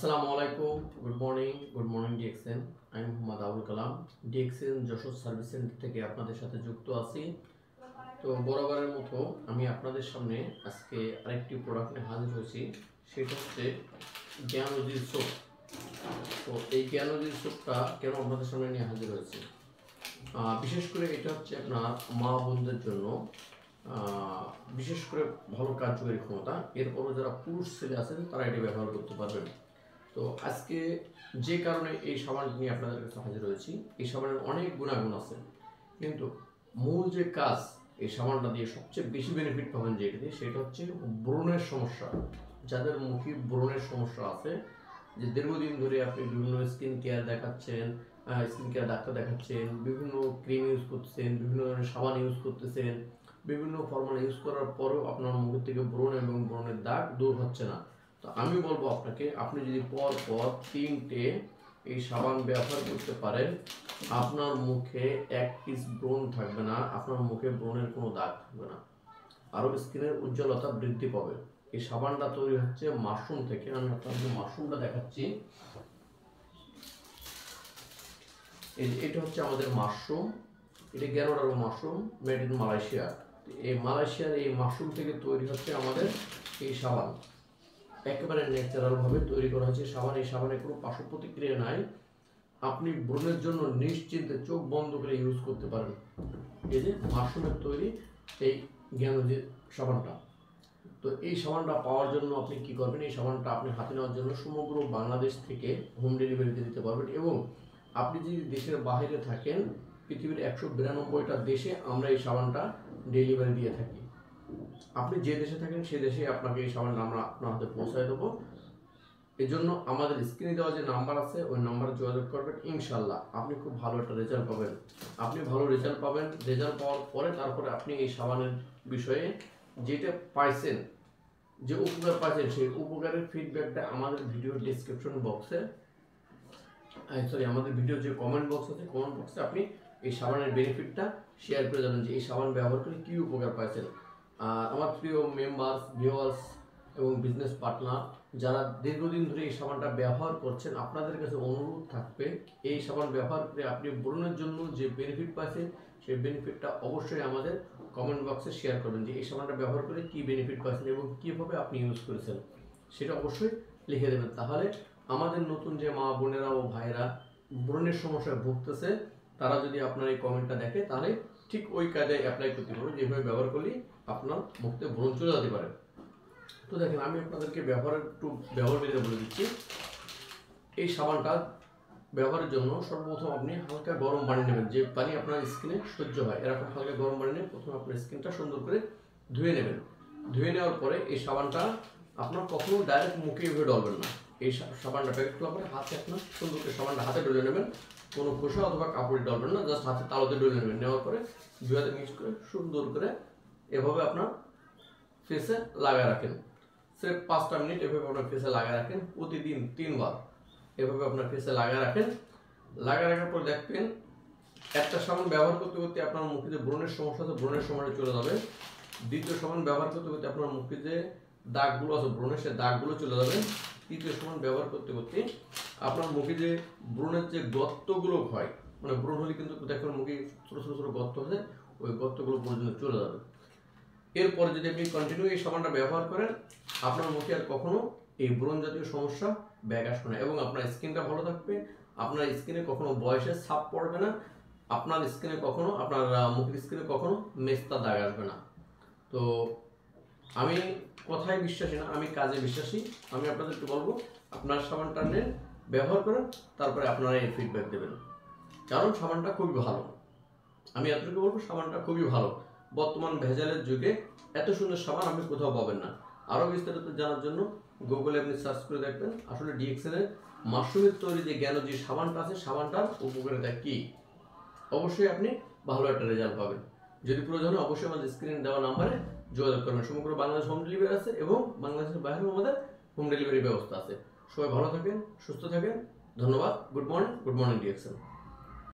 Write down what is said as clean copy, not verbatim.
আসসালামু আলাইকুম, good morning DXN. আমি Mohammad Abul Kalam, DXN Jessore service centre থেকে আপনাদের সাথে যুক্ত আছি। তো বরাবরের মতো আমি আপনাদের সামনে আজকে আরেকটি প্রোডাক্ট নিয়ে হাজির হয়েছি, সেটা হচ্ছে জ্ঞানজির সোপ। তো এই জ্ঞানজির সোপটা কেন আপনাদের সামনে নিয়ে হাজির হয়েছে, বিশেষ করে এটা হচ্ছে আপনার মা বোনদের জন্য বিশেষ করে ভালো কার্যকরী ক্ষমতা। এরপরও যারা পুরুষ ছেলে আছেন তারা এটি ব্যবহার করতে পারবেন। তো আজকে যে কারণে এই সাবান নিয়ে আপনাদের কাছে হাজির হয়েছি, এই সাবানের অনেক গুণাগুণ আছে, কিন্তু মূল যে কাজ এই সাবানটা দিয়ে সবচেয়ে বেশি বেনিফিট পাবেন যেটা দিয়ে, সেটা হচ্ছে ব্রণের সমস্যা। যাদের মুখে ব্রণের সমস্যা আছে, যে দীর্ঘদিন ধরে আপনি বিভিন্ন স্কিন কেয়ার দেখাচ্ছেন, স্কিন কেয়ার ডাক্তার দেখাচ্ছেন, বিভিন্ন ক্রিম ইউজ করতেছেন, বিভিন্ন ধরনের সাবান ইউজ করতেছেন, বিভিন্ন ফর্মুলা ইউজ করার পরেও আপনার মুখের থেকে ব্রণ এবং ব্রণের দাগ দূর হচ্ছে না। তো আমি বলবো আপনাকে, আপনি যদি পর 3টে এই সাবান ব্যবহার করতে পারেন, আপনার মুখে এক পিস ব্রণ থাকবে না, আপনার মুখে ব্রণের কোনো দাগ থাকবে না, আরও স্কিনের উজ্জ্বলতা বৃদ্ধি পাবে। এই সাবানটা তৈরি হচ্ছে মাশরুম থেকে। আমি আপনাদের মাশরুমটা দেখাচ্ছি। এটা হচ্ছে আমাদের মাশরুম, এটা গ্যানোডারো মাশরুম, মেড ইন মালয়েশিয়া। এই মালয়েশিয়ার এই মাশরুম থেকে তৈরি হচ্ছে আমাদের এই সাবান। একেবারে ন্যাচারাল ভাবে তৈরি করা হয়েছে সাবান। এই সাবানে কোনো পার্শ্ব প্রতিক্রিয়া নাই। আপনি ব্রণের জন্য নিশ্চিন্তে চোখ বন্ধ করে ইউজ করতে পারেন। এই যে মাশরুমের তৈরি এই জ্ঞানজির সাবানটা। তো এই সাবানটা পাওয়ার জন্য আপনি কি করবেন, এই সাবানটা আপনি হাতে নেওয়ার জন্য সমগ্র বাংলাদেশ থেকে হোম ডেলিভারিতে দিতে পারবেন। এবং আপনি যদি দেশের বাইরে থাকেন, পৃথিবীর 192টা দেশে আমরা এই সাবানটা ডেলিভারি দিয়ে থাকি। আপনি যে দেশে থাকেন সে দেশে আপনাকে এই সাবানটা আমরা আপনার হাতে পৌঁছায় দেবো। এই জন্য আমাদের স্ক্রিনে দেওয়া যে নাম্বার আছে ওই নাম্বারে যোগাযোগ করবেন। ইনশাল্লাহ আপনি খুব ভালো একটা রেজাল্ট পাবেন। আপনি ভালো রেজাল্ট পাবেন। রেজাল্ট পাওয়ার পরে তারপরে আপনি এই সাবানের বিষয়ে যেটা পাইছেন, যে উপকার পাইছেন, সেই উপকারের ফিডব্যাকটা আমাদের ভিডিও ডিসক্রিপশন বক্সে, আমাদের ভিডিও যে কমেন্ট বক্স আছে, কমেন্ট বক্সে আপনি এই সাবানের বেনিফিটটা শেয়ার করে যাবেন, যে এই সাবান ব্যবহার করে কী উপকার পাইছেন। আমার প্রিয় মেম্বার্স, ভিউয়ার্স এবং বিজনেস পার্টনার যারা দীর্ঘদিন ধরে এই সাবানটা ব্যবহার করছেন, আপনাদের কাছে অনুরোধ থাকবে, এই সাবান ব্যবহার করে আপনি ব্রণের জন্য যে বেনিফিট পাচ্ছেন সেই বেনিফিটটা অবশ্যই আমাদের কমেন্ট বক্সে শেয়ার করবেন, যে এই সাবানটা ব্যবহার করে কী বেনিফিট পাচ্ছেন এবং কীভাবে আপনি ইউজ করেছেন সেটা অবশ্যই লিখে দেবেন। তাহলে আমাদের নতুন যে মা বোনেরা ও ভাইরা ব্রণের সমস্যায় ভুগতেছে, তারা যদি আপনার এই কমেন্টটা দেখে, তাহলে ঠিক ওই কাজে অ্যাপ্লাই করতে পারবে, যেভাবে ব্যবহার করলে আপনার মুখ থেকে ব্রণ চলে যেতে পারে। তো দেখেন, আমি আপনাদেরকে ব্যবহার বিধি বলে দিচ্ছি। এই সাবানটা ব্যবহারের জন্য সর্বপ্রথম আপনি হালকা গরম পানি নেবেন, যে পানি আপনার স্কিনে সহ্য হয়, এরকম হালকা গরম পানি নিয়ে প্রথমে আপনার স্কিনটা সুন্দর করে ধুয়ে নেবেন। ধুয়ে নেওয়ার পরে এই সাবানটা আপনার কখনো ডাইরেক্ট মুখে এভাবে ডলবেন না। এই সাবানটা প্যাকেট খোলার পরে হাতে আপনার সুন্দর করে সাবানটা হাতে ডলে নেবেন, কোনো খোসা অথবা কাপড়ে ডলবেন না, জাস্ট হাতে তালুতে ডলে নেবেন। নেওয়ার পরে দুই হাতে মিক্স করে সুন্দর করে এভাবে আপনার ফেসে লাগায় রাখেন। সির্ফ 5টা মিনিট এভাবে আপনার ফেসে লাগায় রাখেন, প্রতিদিন 3বার এভাবে আপনার ফেসে লাগায় রাখেন। লাগায় রাখার পর দেখবেন একটা সাবান ব্যবহার করতে করতে আপনার মুখে যে ব্রণের সমস্যা আছে, ব্রণের সময়টা চলে যাবে। দ্বিতীয় সাবান ব্যবহার করতে করতে আপনার মুখে যে দাগগুলো আছে ব্রণের, সে দাগগুলো চলে যাবে। তৃতীয় সাবান ব্যবহার করতে করতে আপনার মুখে যে ব্রণের যে গর্তগুলো হয়, মানে ব্রণ হলে কিন্তু দেখবেন মুখে ছোটো ছোটো ছোটো গর্ত হয়ে, ওই গর্তগুলো পর্যন্ত চলে যাবে। এরপরে যদি আপনি কন্টিনিউ এই সাবানটা ব্যবহার করেন, আপনার মুখে আর কখনো এই ব্রণ জাতীয় সমস্যা ব্যাক আসবে না, এবং আপনার স্কিনটা ভালো থাকবে। আপনার স্কিনে কখনো বয়সের ছাপ পড়বে না, আপনার স্কিনে কখনো, আপনার মুখের স্কিনে কখনো মেস্তা দাগ আসবে না। তো আমি কথায় বিশ্বাসী না, আমি কাজে বিশ্বাসী। আমি আপনাদেরকে বলবো, আপনার সাবানটা নেন, ব্যবহার করেন, তারপরে আপনারা এই ফিডব্যাক দেবেন, কারণ সাবানটা খুবই ভালো। আমি এতটুকু বলবো, সাবানটা খুবই ভালো। বর্তমান ভেজালের যুগে এত সুন্দর সাবান আপনি কোথাও পাবেন না। আরও বিস্তারিত জানার জন্য গুগলে আপনি সার্চ করে দেখবেন আসলে ডিএক্সএনের মাশরুমের তৈরি যে জ্ঞানজি সাবানটা আছে, সাবানটার উপকারিতা কী। অবশ্যই আপনি ভালো একটা রেজাল্ট পাবেন। যদি প্রয়োজন হয় অবশ্যই আমাদের স্ক্রিনে দেওয়া নাম্বারে যোগাযোগ করবেন। সমগ্র বাংলাদেশ হোম ডেলিভারি আছে, এবং বাংলাদেশের বাইরেও আমাদের হোম ডেলিভারি ব্যবস্থা আছে। সবাই ভালো থাকেন, সুস্থ থাকেন। ধন্যবাদ। Good morning DXN.